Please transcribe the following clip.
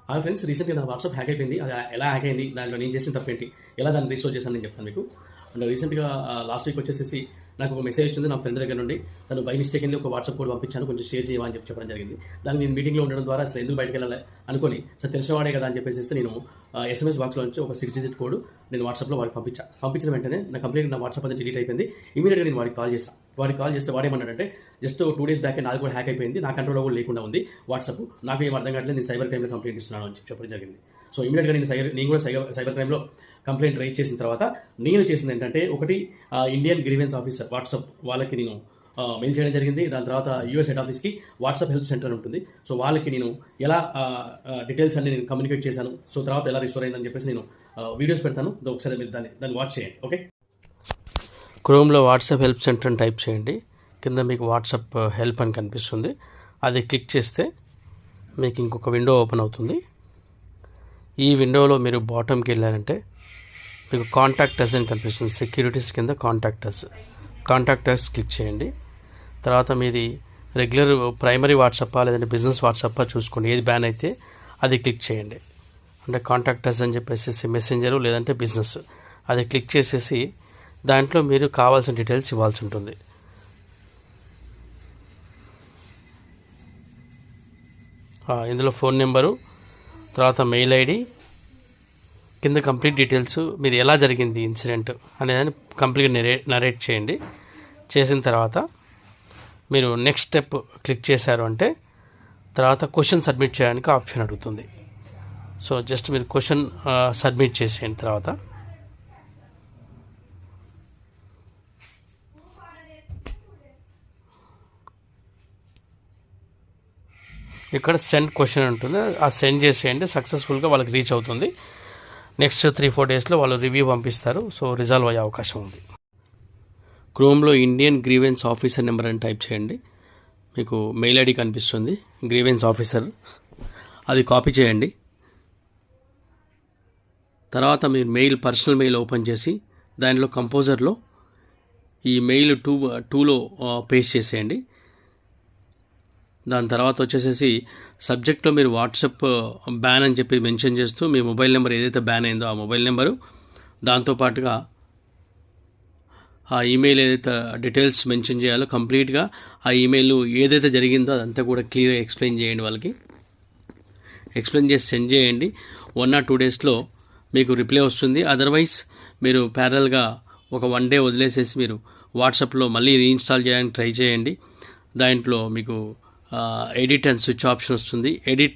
ఆ ఫ్రెండ్స్ రీసెంట్గా నా వాట్సాప్ హ్యాక్ అయిపోయింది. అది ఎలా హ్యాక్ అయింది, దాంట్లో నేను చేసిన తప్పేంటి, ఎలా దాన్ని రీస్టోర్ చేశాను నేను చెప్తాను మీకు. అండ్ రీసెంట్గా లాస్ట్ వీక్ వచ్చేసేసి నాకు ఒక మెసేజ్ వచ్చింది నా ఫ్రెండ్ దగ్గర నుండి. తను బై మిస్టేక్ అయింది ఒక వాట్సాప్ కోడ్ పంపించాను, కొంచెం షేర్ చేయమని చెప్పడం జరిగింది. దాన్ని నేను మీటింగ్లో ఉండడం ద్వారా అసలు ఎందుకు బయటకు వెళ్ళాలి అనుకొని సార్ తెలిసినవాడే కదా అని చెప్పేసి నేను ఎస్ఎంఎస్ బాక్స్లో నుంచి ఒక 6 డిజిట్ కోడ్ నేను వాట్సాప్లో వాడికి పంపించిన వెంటనే నా వాట్సాప్ అనేది డిలీట్ అయిపోయింది. ఇమీడియట్గా నేను వాడికి కాల్ చేస్తే వాడేమన్నాడంటే జస్ట్ 2 డేస్ బ్యాక్ నాది కూడా హ్యాక్ అయిపోయింది, నా కంట్రోల్లో కూడా లేకుండా ఉంది వాట్సాప్, నాకు ఏం అర్థం కావట్లేదు, నేను సైబర్ క్రైమ్లో కంప్లైంట్ ఇస్తున్నాను అని చెప్పడం జరిగింది. సో ఇమీడియట్గా నేను కూడా సైబర్ క్రైమ్లో కంప్లైంట్ రైజ్ చేసిన తర్వాత నేను చేసింది ఏంటంటే ఒకటి ఇండియన్ గ్రీవెన్స్ ఆఫీసర్ వాట్సాప్ వాళ్ళకి నేను మెయిల్ చేయడం జరిగింది. దాని తర్వాత యూఎస్ హెడ్ ఆఫీస్కి వాట్సాప్ హెల్ప్ సెంటర్ ఉంటుంది. సో వాళ్ళకి నేను ఎలా డీటెయిల్స్ అన్ని నేను కమ్యూనికేట్ చేశాను, సో తర్వాత ఎలా రిస్టోర్ అయిందని చెప్పేసి నేను వీడియోస్ పెడతాను. ఒకసారి మీరు దాన్ని వాచ్ చేయండి. ఓకే, క్రోమ్లో వాట్సాప్ హెల్ప్ సెంటర్ అని టైప్ చేయండి. కింద మీకు వాట్సాప్ హెల్ప్ అని కనిపిస్తుంది, అది క్లిక్ చేస్తే మీకు ఇంకొక విండో ఓపెన్ అవుతుంది. ఈ విండోలో మీరు బాటమ్కి వెళ్ళారంటే మీకు కాంటాక్ట్ అస్ అని కనిపిస్తుంది. సెక్యూరిటీస్ కింద కాంటాక్ట్ అస్ క్లిక్ చేయండి. తర్వాత మీది రెగ్యులర్ ప్రైమరీ వాట్సాప్పా లేదంటే బిజినెస్ వాట్సాప్పా చూసుకోండి, ఏది బ్యాన్ అయితే అది క్లిక్ చేయండి. అంటే కాంటాక్ట్ అస్ అని చెప్పేసి మెసెంజరు లేదంటే బిజినెస్ అది క్లిక్ చేసేసి దాంట్లో మీరు కావాల్సిన డీటెయిల్స్ ఇవ్వాల్సి ఉంటుంది. ఇందులో ఫోన్ నెంబరు, తర్వాత మెయిల్ ఐడి, కింద కంప్లీట్ డీటెయిల్స్, మీరు ఎలా జరిగింది ఇన్సిడెంట్ అనేదాన్ని కంప్లీట్గా నరేట్ చేయండి. చేసిన తర్వాత మీరు నెక్స్ట్ స్టెప్ క్లిక్ చేశారు అంటే తర్వాత క్వశ్చన్ సబ్మిట్ చేయడానికి ఆప్షన్ అడుగుతుంది. సో జస్ట్ మీరు క్వశ్చన్ సబ్మిట్ చేసేయండి. తర్వాత ఇక్కడ సెండ్ క్వశ్చన్ ఉంటుంది, ఆ సెండ్ చేసేయండి. సక్సెస్ఫుల్గా వాళ్ళకి రీచ్ అవుతుంది. నెక్స్ట్ 3-4 డేస్లో వాళ్ళు రివ్యూ పంపిస్తారు. సో రిజాల్వ్ అయ్యే అవకాశం ఉంది. క్రోమ్లో ఇండియన్ గ్రీవెన్స్ ఆఫీసర్ నెంబర్ అని టైప్ చేయండి. మీకు మెయిల్ ఐడి కనిపిస్తుంది, గ్రీవెన్స్ ఆఫీసర్, అది కాపీ చేయండి. తర్వాత మీరు పర్సనల్ మెయిల్ ఓపెన్ చేసి దానిలో కంపోజర్లో ఈ మెయిల్ 2లో పేస్ట్ చేసేయండి. దాని తర్వాత వచ్చేసేసి సబ్జెక్ట్లో మీరు వాట్సాప్ బ్యాన్ అని చెప్పి మెన్షన్ చేస్తూ మీ మొబైల్ నెంబర్ ఏదైతే బ్యాన్ అయిందో ఆ మొబైల్ నెంబరు, దాంతోపాటుగా ఆ ఈమెయిల్ ఏదైతే డీటెయిల్స్ మెన్షన్ చేయాలో కంప్లీట్గా ఆ ఈమెయిల్ ఏదైతే జరిగిందో అదంతా కూడా క్లియర్గా ఎక్స్ప్లెయిన్ చేయండి. వాళ్ళకి ఎక్స్ప్లెయిన్ చేసి సెండ్ చేయండి. 1 or 2 డేస్లో మీకు రిప్లై వస్తుంది. అదర్వైజ్ మీరు ప్యారల్గా ఒక 1 డే వదిలేసేసి మీరు వాట్సాప్లో మళ్ళీ రీఇన్స్టాల్ చేయడానికి ట్రై చేయండి. దాంట్లో మీకు ఎడిట్ అండ్ స్విచ్ ఆప్షన్ వస్తుంది. ఎడిట్